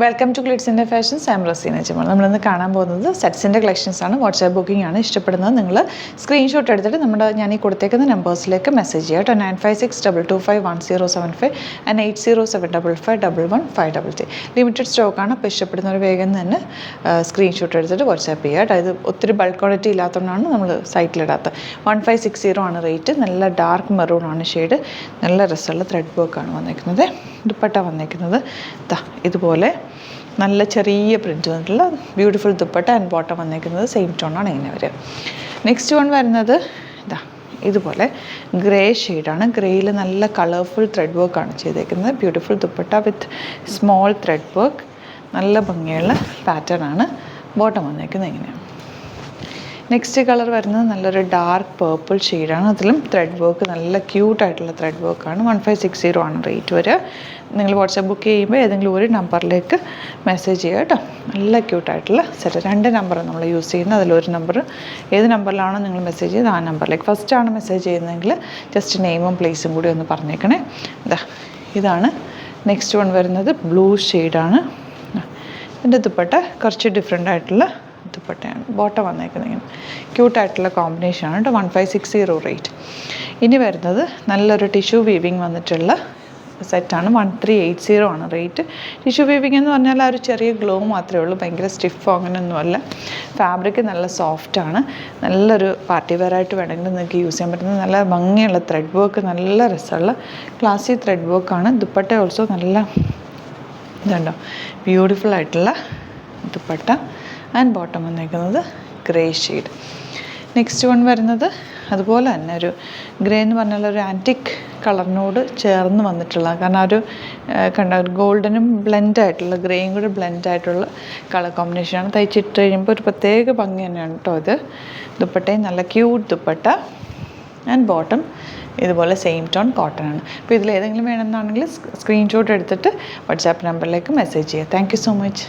Welcome to glitz India fashions. I am Raseena Jamal. നമ്മളിന്ന് കാണാൻ പോകുന്നത് സെറ്റ്സിൻ്റെ കളക്ഷൻസ് ആണ്. വാട്സാപ്പ് ബുക്കിംഗ് ആണ്. ഇഷ്ടപ്പെടുന്നത് നിങ്ങൾ സ്ക്രീൻഷോട്ട് എടുത്തിട്ട് ഞാൻ ഈ കൊടുത്തേക്കുന്ന നമ്പേഴ്സിലേക്ക് മെസ്സേജ് ചെയ്യുക കേട്ടോ. 9562251075 ആൻഡ് 8075551153. ലിമിറ്റഡ് സ്റ്റോക്കാണ്. അപ്പോൾ ഇഷ്ടപ്പെടുന്നവർ വേഗം തന്നെ സ്ക്രീൻഷോട്ട് എടുത്തിട്ട് വാട്സാപ്പ് ചെയ്യുക കേട്ടോ. ഇത് ഒത്തിരി ബൾക്ക് ക്വാണ്ടിറ്റി ഇല്ലാത്തതുകൊണ്ടാണ് നമ്മൾ സൈറ്റിലിടാത്തത്. 1560 ആണ് റേറ്റ്. നല്ല ഡാർക്ക് മെറൂൺ ആണ് ഷെയ്ഡ്. നല്ല രസമുള്ള ത്രെഡ് വർക്കാണ് വന്നേക്കുന്നത്. ദുപ്പട്ട വന്നേക്കുന്നത് ഇതുപോലെ നല്ല ചെറിയ പ്രിൻറ്റ് വന്നിട്ടുള്ള ബ്യൂട്ടിഫുൾ ദുപ്പട്ട ആൻഡ് ബോട്ടം വന്നേക്കുന്നത് സെയിം ടോണാണ് ഇങ്ങനെ വരിക. നെക്സ്റ്റ് വൺ വരുന്നത് ഇതുപോലെ ഗ്രേ ഷെയ്ഡാണ്. ഗ്രേയിൽ നല്ല കളർഫുൾ ത്രെഡ് വർക്കാണ് ചെയ്തേക്കുന്നത്. ബ്യൂട്ടിഫുൾ ദുപ്പട്ട വിത്ത് സ്മോൾ ത്രെഡ് വർക്ക്. നല്ല ഭംഗിയുള്ള പാറ്റേൺ ആണ്. ബോട്ടം വന്നേക്കുന്നത് ഇങ്ങനെയാണ്. നെക്സ്റ്റ് കളർ വരുന്നത് നല്ലൊരു ഡാർക്ക് പേർപ്പിൾ ഷെയ്ഡാണ്. അതിലും ത്രെഡ് വർക്ക് നല്ല ക്യൂട്ടായിട്ടുള്ള ത്രെഡ് വർക്കാണ്. 1560 ആണ് റേറ്റ് വരിക. നിങ്ങൾ വാട്സാപ്പ് ബുക്ക് ചെയ്യുമ്പോൾ ഏതെങ്കിലും ഒരു നമ്പറിലേക്ക് മെസ്സേജ് ചെയ്യുക കേട്ടോ. നല്ല ക്യൂട്ടായിട്ടുള്ള സെറ്റ്. 2 നമ്പറാണ് നമ്മൾ യൂസ് ചെയ്യുന്നത്. അതിലൊരു നമ്പർ ഏത് നമ്പറിലാണോ നിങ്ങൾ മെസ്സേജ് ചെയ്ത് ആ നമ്പറിലേക്ക്. ഫസ്റ്റാണ് മെസ്സേജ് ചെയ്യുന്നതെങ്കിൽ ജസ്റ്റ് നെയിമും പ്ലേസും കൂടി ഒന്ന് പറഞ്ഞേക്കണേ. ഇതാണ് നെക്സ്റ്റ് വൺ വരുന്നത്. ബ്ലൂ ഷെയ്ഡാണ്. ഇതിൻ്റെ ദുപ്പട്ട കുറച്ച് ഡിഫറെൻ്റ് ആയിട്ടുള്ള ദുപ്പട്ടയാണ്. ബോട്ടം വന്നേക്കുന്നത് ഇങ്ങനെ ക്യൂട്ടായിട്ടുള്ള കോമ്പിനേഷനാണ് കേട്ടോ. 1560 റേറ്റ്. ഇനി വരുന്നത് നല്ലൊരു ടിഷ്യൂ വീവിങ് വന്നിട്ടുള്ള സെറ്റാണ്. 1380 ആണ് റേറ്റ്. ടിഷ്യൂ വീവിങ് എന്ന് പറഞ്ഞാൽ ആ ഒരു ചെറിയ ഗ്ലോ മാത്രമേ ഉള്ളൂ. ഭയങ്കര സ്റ്റിഫോ അങ്ങനെയൊന്നുമല്ല. ഫാബ്രിക് നല്ല സോഫ്റ്റാണ്. നല്ലൊരു പാർട്ടി വെയർ ആയിട്ട് വേണമെങ്കിൽ നിങ്ങൾക്ക് യൂസ് ചെയ്യാൻ പറ്റുന്ന നല്ല ഭംഗിയുള്ള ത്രെഡ് വർക്ക്. നല്ല രസമുള്ള ക്ലാസി ത്രെഡ് വർക്കാണ്. ദുപ്പട്ട ഓൾസോ നല്ല ഇതുണ്ടോ ബ്യൂട്ടിഫുൾ ആയിട്ടുള്ള ദുപ്പട്ട ആൻഡ് ബോട്ടം വന്നേക്കുന്നത് ഗ്രേ ഷെയ്ഡ്. നെക്സ്റ്റ് വൺ വരുന്നത് അതുപോലെ തന്നെ ഒരു ഗ്രേ എന്ന് പറഞ്ഞാൽ ഒരു ആൻറ്റിക് കളറിനോട് ചേർന്ന് വന്നിട്ടുള്ള, കാരണം ഒരു ഒരു ഗോൾഡനും ബ്ലെൻഡായിട്ടുള്ള ഗ്രേയും കൂടെ ബ്ലെൻഡായിട്ടുള്ള കളർ കോമ്പിനേഷനാണ്. തയ്ച്ചിട്ട് കഴിയുമ്പോൾ ഒരു പ്രത്യേക ഭംഗി തന്നെയാണ് കേട്ടോ ഇത്. ദുപ്പട്ടയും നല്ല ക്യൂട്ട് ദുപ്പട്ട ആൻഡ് ബോട്ടം ഇതുപോലെ സെയിം ടോൺ കോട്ടൺ ആണ്. അപ്പോൾ ഇതിലേതെങ്കിലും വേണമെന്നാണെങ്കിൽ സ്ക്രീൻഷോട്ട് എടുത്തിട്ട് വാട്സാപ്പ് നമ്പറിലേക്ക് മെസ്സേജ് ചെയ്യുക. Thank you so much.